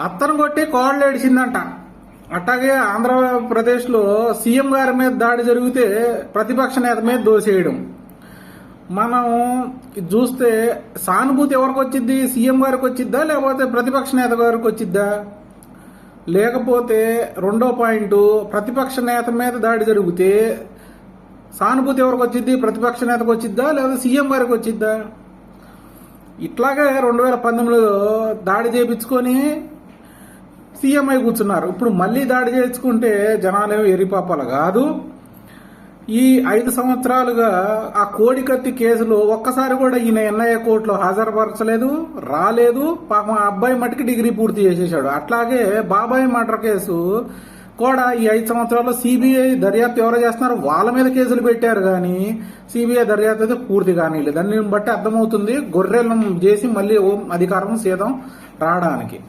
అత్తను కొట్టి కోడలు ఏడిచిందంట. అట్లాగే ఆంధ్రప్రదేశ్లో సీఎం గారి మీద దాడి జరిగితే ప్రతిపక్ష నేత మీద దోసేయడం. మనం చూస్తే సానుభూతి ఎవరికి వచ్చిద్ది? సీఎం గారికి వచ్చిద్దా లేకపోతే ప్రతిపక్ష నేత గారికి వచ్చిద్దా? లేకపోతే రెండో పాయింట్, ప్రతిపక్ష నేత మీద దాడి జరిగితే సానుభూతి ఎవరికి వచ్చిద్ది? ప్రతిపక్ష నేతకు వచ్చిద్దా లేదా సీఎం గారికి వచ్చిద్దా? ఇట్లాగే 2019లో దాడి చేయించుకొని సీఎం అయి కూర్చున్నారు. ఇప్పుడు మళ్ళీ దాడి చేయించుకుంటే జనాలేమో ఎరిపాపాలు కాదు. ఈ 5 సంవత్సరాలుగా ఆ కోడికత్తి కేసులో ఒక్కసారి కూడా ఈయన ఎన్ఐఏ కోర్టులో హాజరుపరచలేదు, రాలేదు. పాపం ఆ అబ్బాయి మట్టుకి డిగ్రీ పూర్తి చేసేసాడు. అట్లాగే బాబాయ్ మర్డర్ కేసు కూడా ఈ 5 సంవత్సరాల్లో సిబిఐ దర్యాప్తు ఎవరు చేస్తున్నారు? వాళ్ళ మీద కేసులు పెట్టారు కానీ సిబిఐ దర్యాప్తు అయితే పూర్తి కానీలేదు. దాన్ని బట్టి అర్థమవుతుంది గొర్రెలను చేసి మళ్ళీ అధికారం సీతం రావడానికి.